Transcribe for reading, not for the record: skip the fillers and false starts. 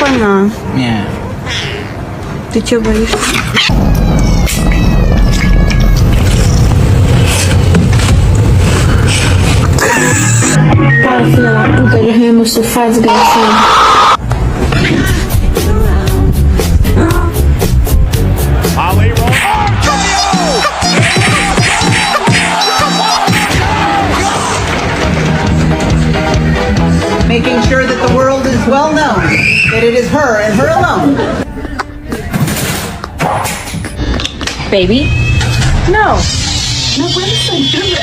Опа-на. Не. Ты чего боишься? Para, filha da puta, já ganhei meu sofá, desgraçado. Making sure that the world is well known that it is her and her alone. Baby? No. No puedes sentir